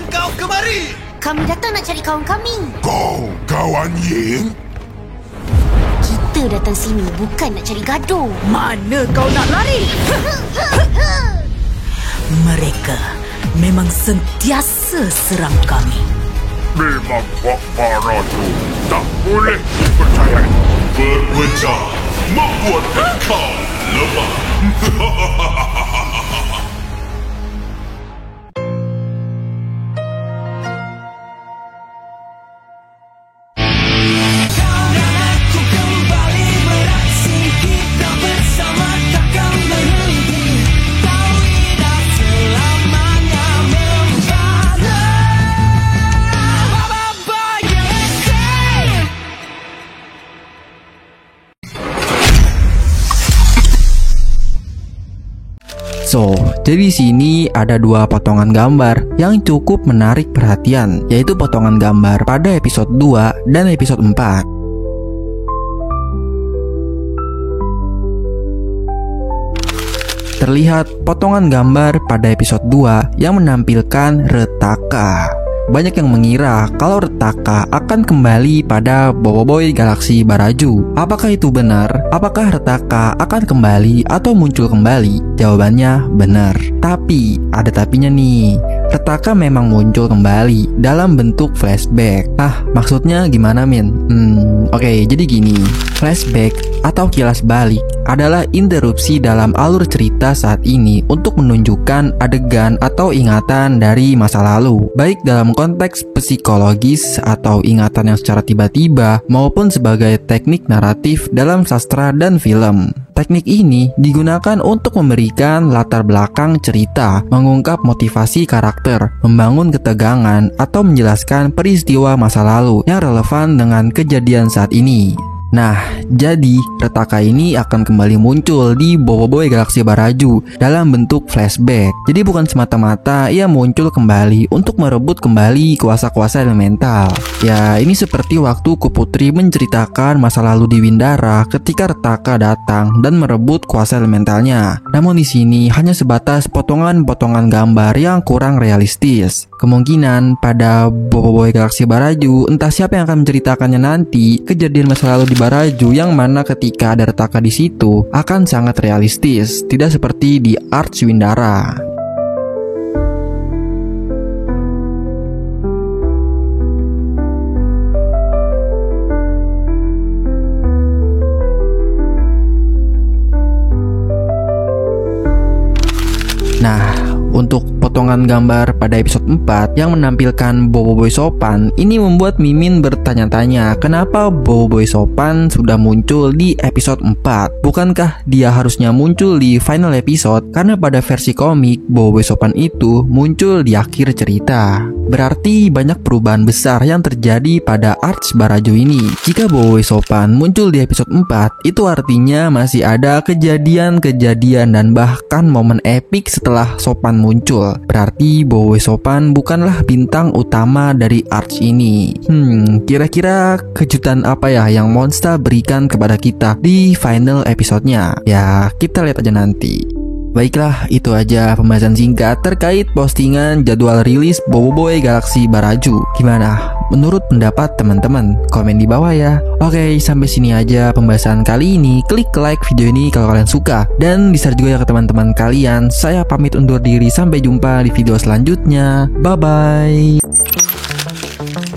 dengan kau kemari? Kami datang nak cari kawan kami. Kau kawan Ying? Kita datang sini bukan nak cari gaduh. Mana kau nak lari? Mereka memang sentiasa serang kami. Memang Pak Baraju tak boleh dipercayai. Berpecah membuatkan kau lemah. So, jadi di sini ada dua potongan gambar yang cukup menarik perhatian, yaitu potongan gambar pada episode 2 dan episode 4. Terlihat potongan gambar pada episode 2 yang menampilkan Retaka. Banyak yang mengira kalau Retaka akan kembali pada Boboiboy Galaxy Baraju. Apakah itu benar? Apakah Retaka akan kembali atau muncul kembali? Jawabannya benar. Tapi, ada tapinya nih. Retaka memang muncul kembali dalam bentuk flashback. Maksudnya gimana, Min? Oke, jadi gini. Flashback atau kilas balik adalah interupsi dalam alur cerita saat ini untuk menunjukkan adegan atau ingatan dari masa lalu, baik dalam konteks psikologis atau ingatan yang secara tiba-tiba maupun sebagai teknik naratif dalam sastra dan film. Teknik ini digunakan untuk memberikan latar belakang cerita, mengungkap motivasi karakter, membangun ketegangan, atau menjelaskan peristiwa masa lalu yang relevan dengan kejadian saat ini. Nah, jadi Retaka ini akan kembali muncul di Boboiboy Galaxy Baraju dalam bentuk flashback. Jadi bukan semata-mata ia muncul kembali untuk merebut kembali kuasa-kuasa elemental. Ya, ini seperti waktu Kuputri menceritakan masa lalu di Windara ketika Retaka datang dan merebut kuasa elementalnya. Namun di sini hanya sebatas potongan-potongan gambar yang kurang realistis. Kemungkinan pada Boboiboy Galaxy Baraju entah siapa yang akan menceritakannya nanti, kejadian masa lalu di Baraju yang mana ketika ada Retaka di situ akan sangat realistis, tidak seperti di Arch Windara. Nah, untuk potongan gambar pada episode 4 yang menampilkan Boboiboy Sopan, ini membuat Mimin bertanya-tanya kenapa Boboiboy Sopan sudah muncul di episode 4. Bukankah dia harusnya muncul di final episode? Karena pada versi komik, Boboiboy Sopan itu muncul di akhir cerita. Berarti banyak perubahan besar yang terjadi pada Arch Baraju ini. Jika Boboiboy Sopan muncul di episode 4, itu artinya masih ada kejadian-kejadian dan bahkan momen epik setelah Sopan muncul. Berarti Boboiboy Sopan bukanlah bintang utama dari Arch ini. Kira-kira kejutan apa ya yang Monsta berikan kepada kita di final episodenya? Ya, kita lihat aja nanti. Baiklah, itu aja pembahasan singkat terkait postingan jadwal rilis Boboiboy Galaxy Baraju. Gimana? Menurut pendapat teman-teman? Komen di bawah ya. Oke, sampai sini aja pembahasan kali ini. Klik like video ini kalau kalian suka. Dan di-share juga ya ke teman-teman kalian. Saya pamit undur diri, sampai jumpa di video selanjutnya. Bye-bye.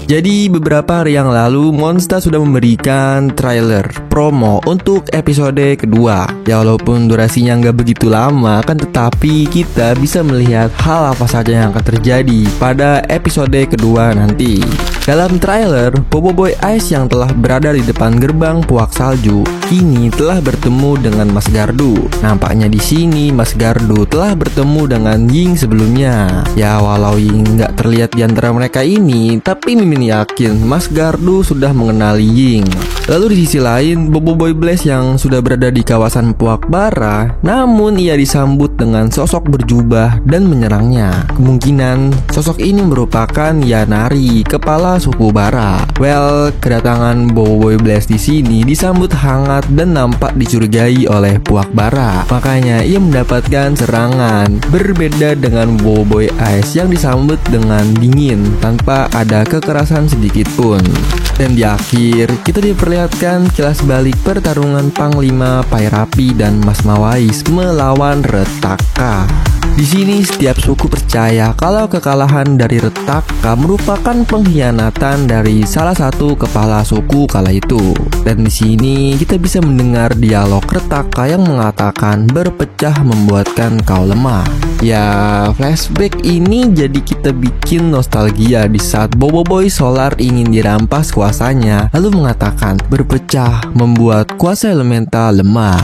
Jadi beberapa hari yang lalu Monsta sudah memberikan trailer promo untuk episode kedua. Ya walaupun durasinya nggak begitu lama kan, tetapi kita bisa melihat hal apa saja yang akan terjadi pada episode kedua nanti. Dalam trailer, Boboiboy Ice yang telah berada di depan gerbang Puak Salju kini telah bertemu dengan Mas Gardu. Nampaknya di sini Mas Gardu telah bertemu dengan Ying sebelumnya. Ya walau Ying nggak terlihat di antara mereka ini, tapi Mimin Mimin yakin Mas Gardu sudah mengenali Ying. Lalu di sisi lain, Boboiboy Blaze yang sudah berada di kawasan Puak Bara, namun ia disambut dengan sosok berjubah dan menyerangnya. Kemungkinan sosok ini merupakan Yanari, kepala suku Bara. Well, kedatangan Boboiboy Blaze di sini disambut hangat dan nampak dicurigai oleh Puak Bara. Makanya ia mendapatkan serangan. Berbeda dengan Boboiboy Ice yang disambut dengan dingin tanpa ada kekerasan sedikit pun. Dan di akhir, kita diperlihatkan kilas balik pertarungan Panglima Pairapi dan Mas Mawais melawan Retaka. Di sini setiap suku percaya kalau kekalahan dari Retaka merupakan pengkhianatan dari salah satu kepala suku kala itu. Dan di sini kita bisa mendengar dialog Retaka yang mengatakan berpecah membuatkan kau lemah. Ya, flashback ini jadi kita bikin nostalgia di saat Boboiboy Solar ingin dirampas kuasanya, lalu mengatakan berpecah membuat kuasa elemental lemah.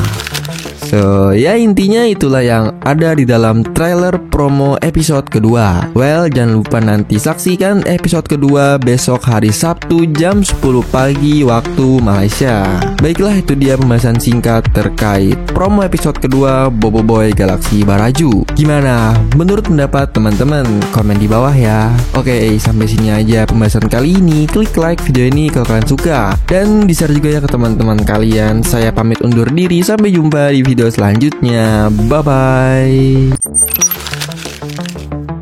So, ya intinya itulah yang ada di dalam trailer promo episode kedua. Well, jangan lupa nanti saksikan episode kedua besok hari Sabtu jam 10 pagi waktu Malaysia. Baiklah, itu dia pembahasan singkat terkait promo episode kedua Boboiboy Galaxy Baraju. Gimana? Menurut pendapat teman-teman? Komen di bawah ya. Oke, sampai sini aja pembahasan kali ini. Klik like video ini kalau kalian suka. Dan di-share juga ya ke teman-teman kalian. Saya pamit undur diri. Sampai jumpa di video selanjutnya. Bye-bye.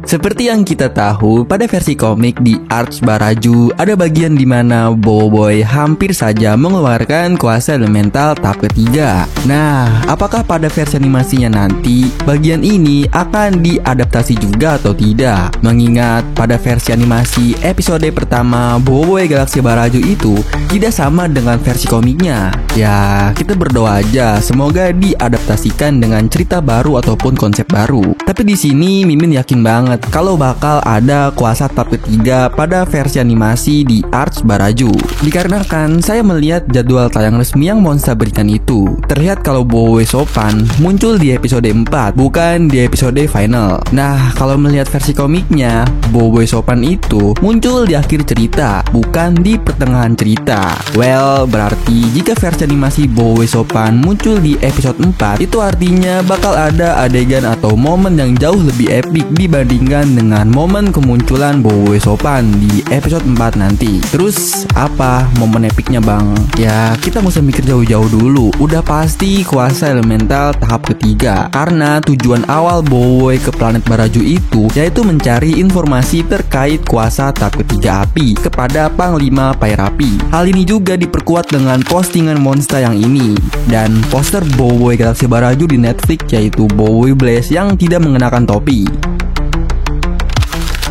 Seperti yang kita tahu, pada versi komik di Arch Baraju ada bagian di mana Boboiboy hampir saja mengeluarkan kuasa elemental tahap ketiga. Nah, apakah pada versi animasinya nanti bagian ini akan diadaptasi juga atau tidak? Mengingat pada versi animasi episode pertama Boboiboy Galaxy Baraju itu tidak sama dengan versi komiknya. Ya, kita berdoa aja semoga diadaptasikan dengan cerita baru ataupun konsep baru. Tapi di sini Mimin yakin banget kalau bakal ada kuasa tahap ketiga pada versi animasi di Arch Baraju. Dikarenakan saya melihat jadwal tayang resmi yang Monster berikan itu. Terlihat kalau Boboiboy Sopan muncul di episode 4, bukan di episode final. Nah, kalau melihat versi komiknya, Boboiboy Sopan itu muncul di akhir cerita, bukan di pertengahan cerita. Well, berarti jika versi animasi Boboiboy Sopan muncul di episode 4, itu artinya bakal ada adegan atau momen yang jauh lebih epik dibanding dengan momen kemunculan Boboiboy Sopan di episode 4 nanti. Terus apa momen epicnya bang? Ya kita gak usah mikir jauh-jauh dulu. Udah pasti kuasa elemental tahap ketiga. Karena tujuan awal Boboiboy ke planet Baraju itu yaitu mencari informasi terkait kuasa tahap ketiga api kepada Panglima Pairapi. Hal ini juga diperkuat dengan postingan Monster yang ini dan poster Boboiboy Galaxy Baraju di Netflix yaitu Boboiboy Blaze yang tidak mengenakan topi.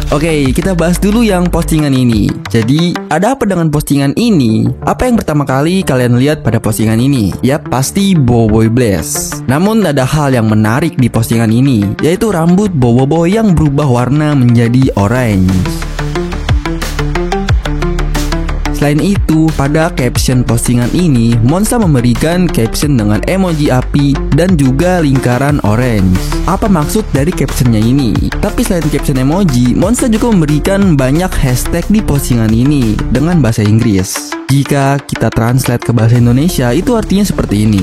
Oke, kita bahas dulu yang postingan ini. Jadi, ada apa dengan postingan ini? Apa yang pertama kali kalian lihat pada postingan ini? Yap, pasti Boboiboy Blaze. Namun ada hal yang menarik di postingan ini, yaitu rambut Boboiboy yang berubah warna menjadi orange. Selain itu, pada caption postingan ini, Monster memberikan caption dengan emoji api dan juga lingkaran orange. Apa maksud dari captionnya ini? Tapi selain caption emoji, Monster juga memberikan banyak hashtag di postingan ini dengan bahasa Inggris. Jika kita translate ke bahasa Indonesia, itu artinya seperti ini.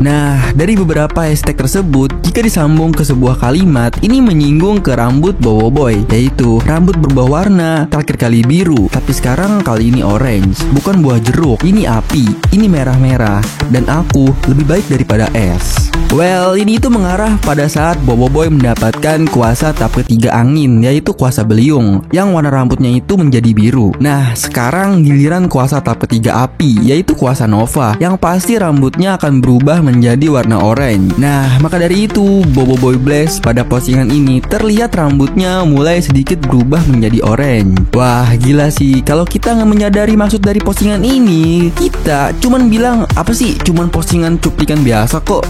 Nah, dari beberapa hashtag tersebut, jika disambung ke sebuah kalimat, ini menyinggung ke rambut Boboiboy, yaitu rambut berubah warna, terakhir kali biru, tapi sekarang kali ini orange, bukan buah jeruk, ini api, ini merah-merah, dan aku lebih baik daripada es. Well, ini itu mengarah pada saat Boboiboy mendapatkan kuasa tahap ketiga angin, yaitu kuasa beliung, yang warna rambutnya itu menjadi biru. Nah, sekarang giliran kuasa tahap ketiga api, yaitu kuasa nova, yang pasti rambutnya akan berubah menjadi menjadi warna oranye. Nah, maka dari itu Boboiboy Blaze pada postingan ini terlihat rambutnya mulai sedikit berubah menjadi oranye. Wah, gila sih. Kalau kita nggak menyadari maksud dari postingan ini, kita cuman bilang apa sih? Cuman postingan cuplikan biasa kok.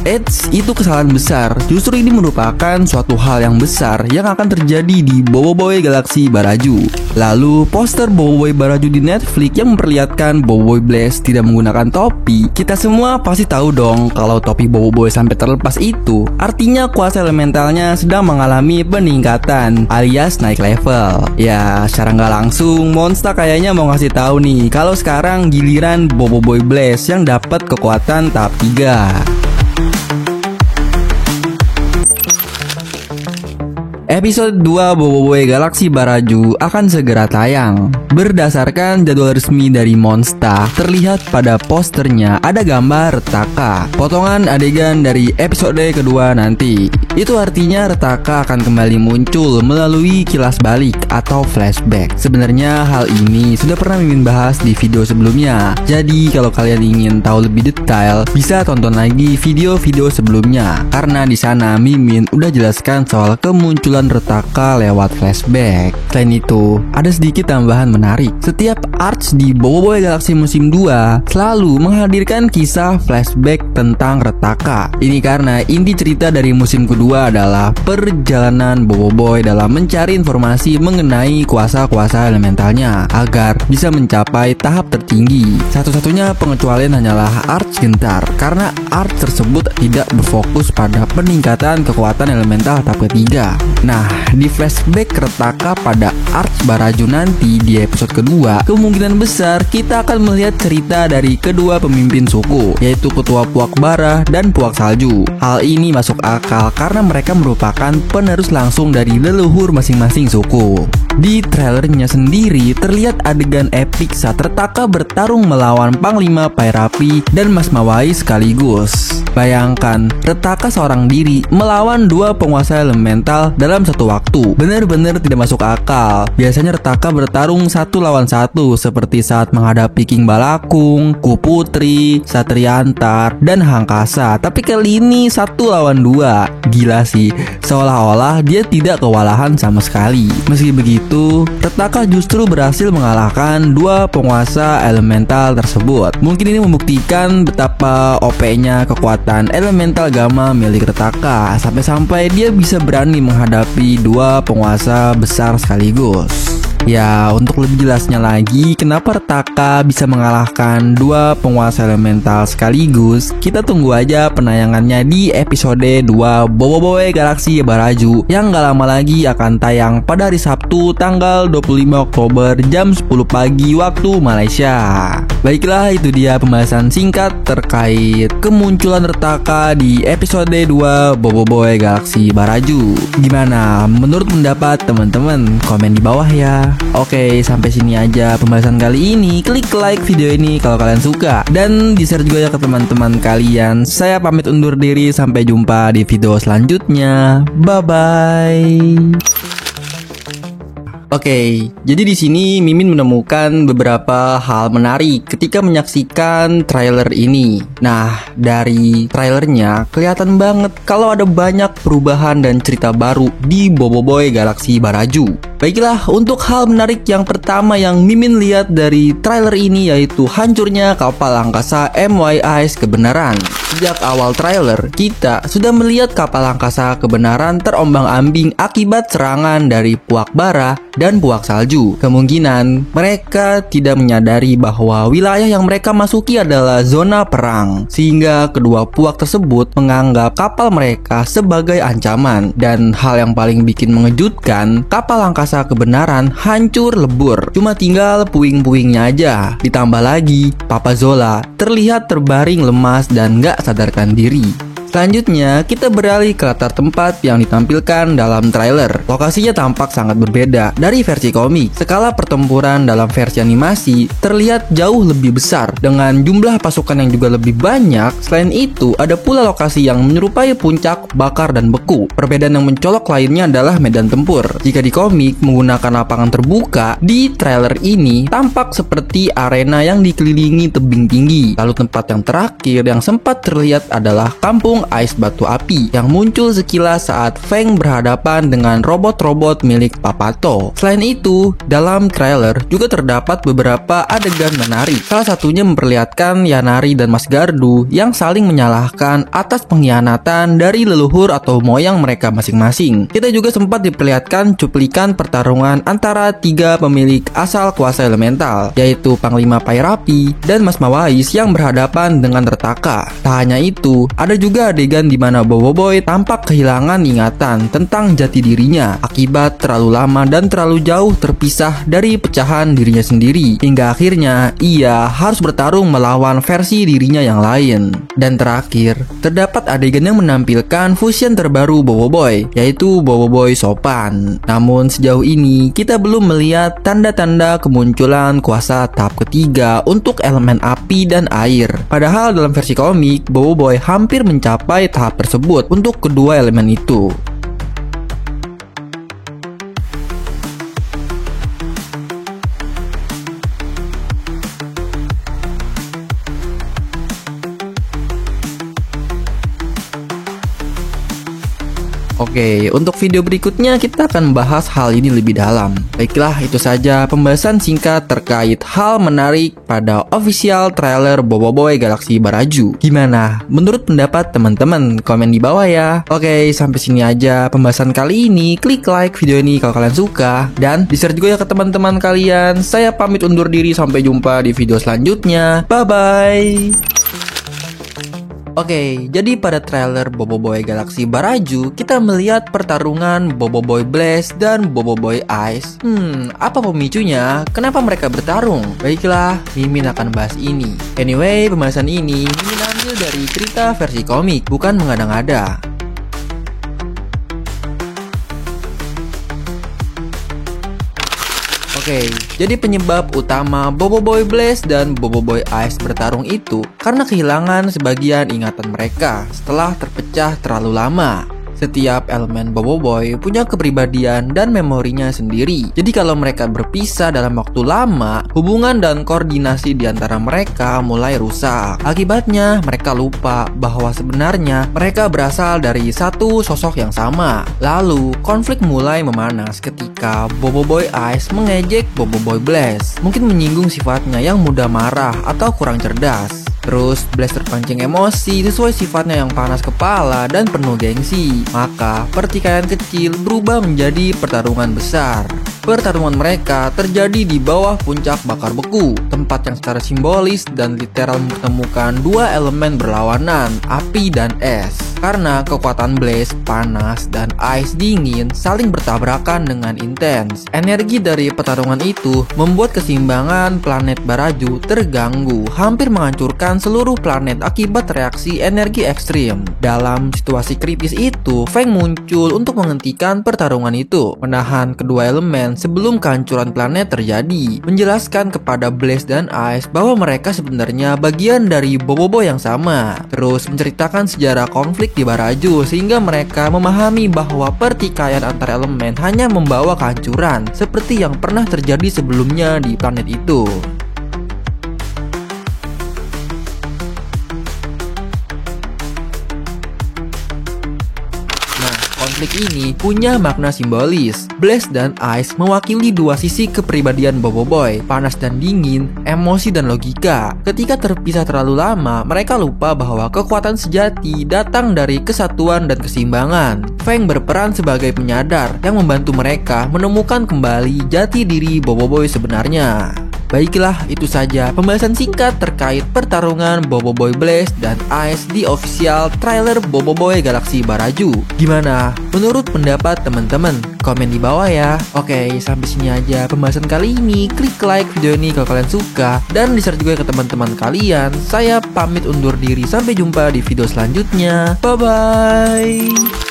Itu kesalahan besar. Justru ini merupakan suatu hal yang besar yang akan terjadi di Boboiboy Galaxy Baraju. Lalu poster Boboiboy Baraju di Netflix yang memperlihatkan Boboiboy Blaze tidak menggunakan topi. Kita semua pasti tahu dong kalau topi Boboiboy sampai terlepas itu artinya kuasa elementalnya sedang mengalami peningkatan alias naik level. Ya, secara nggak langsung Monster kayaknya mau ngasih tahu nih kalau sekarang giliran Boboiboy Blaze yang dapat kekuatan tahap 3. Episode 2 Boboiboy Galaxy Baraju akan segera tayang. Berdasarkan jadwal resmi dari Monster, terlihat pada posternya ada gambar Retaka, potongan adegan dari episode kedua nanti. Itu artinya Retaka akan kembali muncul melalui kilas balik atau flashback. Sebenarnya hal ini sudah pernah Mimin bahas di video sebelumnya. Jadi kalau kalian ingin tahu lebih detail, bisa tonton lagi video-video sebelumnya. Karena di sana Mimin udah jelaskan soal kemunculan Retaka lewat flashback. Selain itu, ada sedikit tambahan menarik. Setiap arcs di Boboiboy Galaxy musim 2 selalu menghadirkan kisah flashback tentang Retaka. Ini karena inti cerita dari musim kedua adalah perjalanan Boboiboy dalam mencari informasi mengenai kuasa-kuasa elementalnya agar bisa mencapai tahap tertinggi. Satu-satunya pengecualian hanyalah arcs Gentar, karena arcs tersebut tidak berfokus pada peningkatan kekuatan elemental tahap ketiga. Nah, di flashback Retaka pada arcs Baraju nanti di episode kedua, kemungkinan besar kita akan melihat cerita dari kedua pemimpin suku, yaitu ketua Puak Bara dan Puak Salju. Hal ini masuk akal karena mereka merupakan penerus langsung dari leluhur masing-masing suku. Di trailernya sendiri terlihat adegan epik saat Retaka bertarung melawan Panglima Pairapi dan Mas Mawai sekaligus. Bayangkan, Retaka seorang diri melawan dua penguasa elemental dalam satu waktu. Bener-bener tidak masuk akal. Biasanya Retaka bertarung 1 lawan 1 seperti saat menghadapi King Balakung, Kuputri, Satriantar, dan Hangkasa. Tapi kali ini 1 lawan 2. Gila sih, seolah-olah dia tidak kewalahan sama sekali. Meski begitu, Retaka justru berhasil mengalahkan dua penguasa elemental tersebut. Mungkin ini membuktikan betapa OP-nya kekuatan elemental Gamma milik Retaka, sampai-sampai dia bisa berani menghadapi dua penguasa besar sekaligus. Ya, untuk lebih jelasnya lagi kenapa Retaka bisa mengalahkan dua penguasa elemental sekaligus, kita tunggu aja penayangannya di episode 2 Boboiboy Galaxy Baraju yang gak lama lagi akan tayang pada hari Sabtu tanggal 25 Oktober jam 10 pagi waktu Malaysia. Baiklah, itu dia pembahasan singkat terkait kemunculan Retaka di episode 2 Boboiboy Galaxy Baraju. Gimana menurut pendapat teman-teman? Komen di bawah ya. Oke, sampai sini aja pembahasan kali ini. Klik like video ini kalau kalian suka, dan di-share juga ya ke teman-teman kalian. Saya pamit undur diri, sampai jumpa di video selanjutnya. Bye-bye. Oke, jadi di sini Mimin menemukan beberapa hal menarik ketika menyaksikan trailer ini. Nah, dari trailernya kelihatan banget kalau ada banyak perubahan dan cerita baru di Boboiboy Galaxy Baraju. Baiklah, untuk hal menarik yang pertama yang Mimin lihat dari trailer ini yaitu hancurnya kapal angkasa MYIS Kebenaran. Sejak awal trailer, kita sudah melihat kapal angkasa Kebenaran terombang-ambing akibat serangan dari Puak Bara dan Puak Salju. Kemungkinan mereka tidak menyadari bahwa wilayah yang mereka masuki adalah zona perang, sehingga kedua puak tersebut menganggap kapal mereka sebagai ancaman. Dan hal yang paling bikin mengejutkan, kapal angkasa Kebenaran hancur lebur, cuma tinggal puing-puingnya aja. Ditambah lagi, Papa Zola terlihat terbaring lemas dan gak sadarkan diri. Selanjutnya, kita beralih ke latar tempat yang ditampilkan dalam trailer. Lokasinya tampak sangat berbeda dari versi komik. Skala pertempuran dalam versi animasi terlihat jauh lebih besar dengan jumlah pasukan yang juga lebih banyak. Selain itu, ada pula lokasi yang menyerupai puncak, bakar, dan beku. Perbedaan yang mencolok lainnya adalah medan tempur. Jika di komik menggunakan lapangan terbuka, di trailer ini tampak seperti arena yang dikelilingi tebing tinggi. Lalu tempat yang terakhir yang sempat terlihat adalah kampung ais batu api yang muncul sekilas saat Feng berhadapan dengan robot-robot milik Papato. Selain itu, dalam trailer juga terdapat beberapa adegan menarik. Salah satunya memperlihatkan Yanari dan Mas Gardu yang saling menyalahkan atas pengkhianatan dari leluhur atau moyang mereka masing-masing. Kita juga sempat diperlihatkan cuplikan pertarungan antara 3 pemilik asal kuasa elemental, yaitu Panglima Pairapi dan Mas Mawais yang berhadapan dengan Retaka. Tak hanya itu, ada juga adegan di mana Boboiboy tampak kehilangan ingatan tentang jati dirinya akibat terlalu lama dan terlalu jauh terpisah dari pecahan dirinya sendiri, hingga akhirnya ia harus bertarung melawan versi dirinya yang lain. Dan terakhir, terdapat adegan yang menampilkan fusion terbaru Boboiboy, yaitu Boboiboy Sopan. Namun sejauh ini kita belum melihat tanda-tanda kemunculan kuasa tahap ketiga untuk elemen api dan air. Padahal dalam versi komik, Boboiboy hampir mencapai tahap tersebut untuk kedua elemen itu. Oke, untuk video berikutnya kita akan bahas hal ini lebih dalam. Baiklah, itu saja pembahasan singkat terkait hal menarik pada official trailer Boboiboy Galaxy Baraju. Gimana? Menurut pendapat teman-teman? Komen di bawah ya. Oke, sampai sini aja pembahasan kali ini. Klik like video ini kalau kalian suka, dan di-share juga ya ke teman-teman kalian. Saya pamit undur diri, sampai jumpa di video selanjutnya. Bye-bye. Oke, jadi pada trailer Boboiboy Galaxy Baraju, kita melihat pertarungan Boboiboy Blaze dan Boboiboy Ice. Apa pemicunya? Kenapa mereka bertarung? Baiklah, Mimin akan bahas ini. Anyway, pembahasan ini Mimin ambil dari cerita versi komik, bukan mengada-ngada. Oke, jadi penyebab utama Boboiboy Blaze dan Boboiboy Ice bertarung itu karena kehilangan sebagian ingatan mereka setelah terpecah terlalu lama. Setiap elemen Boboiboy punya kepribadian dan memorinya sendiri. Jadi kalau mereka berpisah dalam waktu lama, hubungan dan koordinasi di antara mereka mulai rusak. Akibatnya, mereka lupa bahwa sebenarnya mereka berasal dari satu sosok yang sama. Lalu, konflik mulai memanas ketika Boboiboy Ice mengejek Boboiboy Blaze. Mungkin menyinggung sifatnya yang mudah marah atau kurang cerdas. Terus Blaze terpancing emosi sesuai sifatnya yang panas kepala dan penuh gengsi. Maka pertikaian kecil berubah menjadi pertarungan besar. Pertarungan mereka terjadi di bawah puncak bakar beku, tempat yang secara simbolis dan literal mempertemukan dua elemen berlawanan, api dan es. Karena kekuatan Blaze, panas, dan Ice, dingin, saling bertabrakan dengan intens. Energi dari pertarungan itu membuat keseimbangan planet Baraju terganggu, hampir menghancurkan seluruh planet akibat reaksi energi ekstrim. Dalam situasi kritis itu, Feng muncul untuk menghentikan pertarungan itu, menahan kedua elemen sebelum kehancuran planet terjadi, menjelaskan kepada Blaze dan Ice bahwa mereka sebenarnya bagian dari Boboiboy yang sama. Terus menceritakan sejarah konflik di Baraju sehingga mereka memahami bahwa pertikaian antar elemen hanya membawa kehancuran seperti yang pernah terjadi sebelumnya di planet itu. Konflik ini punya makna simbolis. Blaze dan Ice mewakili dua sisi kepribadian Boboiboy, panas dan dingin, emosi dan logika. Ketika terpisah terlalu lama, mereka lupa bahwa kekuatan sejati datang dari kesatuan dan keseimbangan. Feng berperan sebagai penyadar yang membantu mereka menemukan kembali jati diri Boboiboy sebenarnya. Baiklah, itu saja pembahasan singkat terkait pertarungan Boboiboy Blaze dan Ice di official trailer Boboiboy Galaxy Baraju. Gimana menurut pendapat teman-teman? Komen di bawah ya. Oke, sampai sini aja pembahasan kali ini. Klik like video ini kalau kalian suka dan di-share juga ke teman-teman kalian. Saya pamit undur diri, sampai jumpa di video selanjutnya. Bye-bye.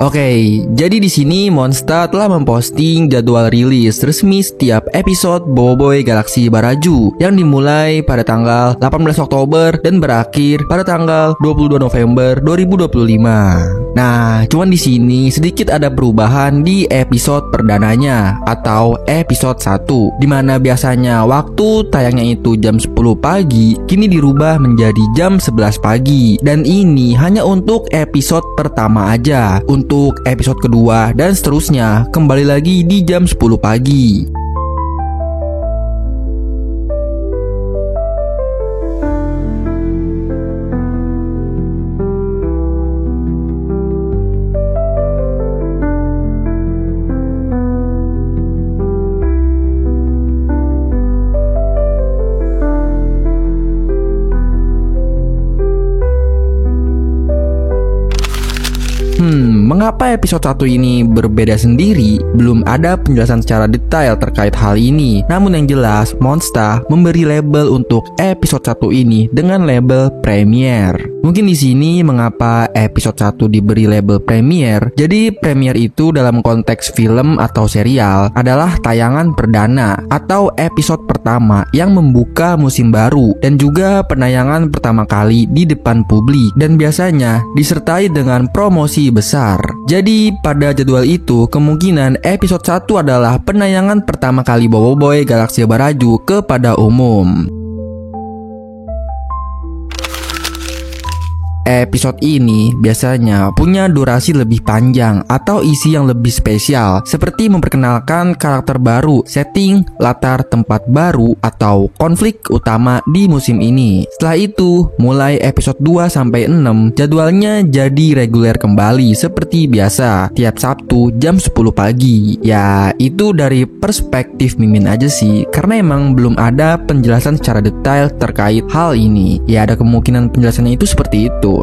Oke, jadi di sini Monsta telah memposting jadwal rilis resmi setiap episode Boboiboy Galaxy Baraju yang dimulai pada tanggal 18 Oktober dan berakhir pada tanggal 22 November 2025. Nah, cuman di sini sedikit ada perubahan di episode perdananya atau episode 1, dimana biasanya waktu tayangnya itu jam 10 pagi, kini dirubah menjadi jam 11 pagi. Dan ini hanya untuk episode pertama aja. Untuk episode kedua dan seterusnya kembali lagi di jam 10 pagi. Mengapa episode 1 ini berbeda sendiri? Belum ada penjelasan secara detail terkait hal ini. Namun yang jelas, Monsta memberi label untuk episode 1 ini dengan label Premier. Mungkin di sini mengapa episode 1 diberi label Premier. Jadi Premier itu dalam konteks film atau serial adalah tayangan perdana atau episode pertama yang membuka musim baru dan juga penayangan pertama kali di depan publik dan biasanya disertai dengan promosi besar. Jadi pada jadwal itu kemungkinan episode 1 adalah penayangan pertama kali Boboiboy Galaxy Baraju kepada umum. Episode ini biasanya punya durasi lebih panjang atau isi yang lebih spesial, seperti memperkenalkan karakter baru, setting, latar tempat baru, atau konflik utama di musim ini. Setelah itu, mulai episode 2 sampai 6, jadwalnya jadi reguler kembali seperti biasa, tiap Sabtu jam 10 pagi. Ya, itu dari perspektif Mimin aja sih, karena emang belum ada penjelasan secara detail terkait hal ini. Ya, ada kemungkinan penjelasannya itu seperti itu.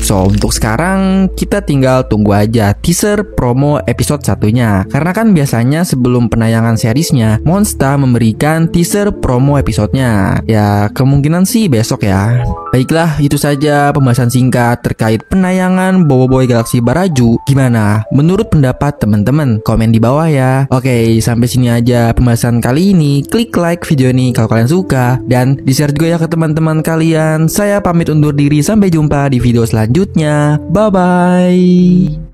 So, untuk sekarang kita tinggal tunggu aja teaser promo episode satunya. Karena kan biasanya sebelum penayangan seriesnya, Monsta memberikan teaser promo episodenya. Ya, kemungkinan sih besok ya. Baiklah, itu saja pembahasan singkat terkait penayangan Boboiboy Galaxy Baraju. Gimana menurut pendapat teman-teman? Komen di bawah ya. Oke, sampai sini aja pembahasan kali ini. Klik like video ini kalau kalian suka dan di-share juga ya ke teman-teman kalian. Saya pamit undur diri, sampai jumpa di video selanjutnya. Bye-bye.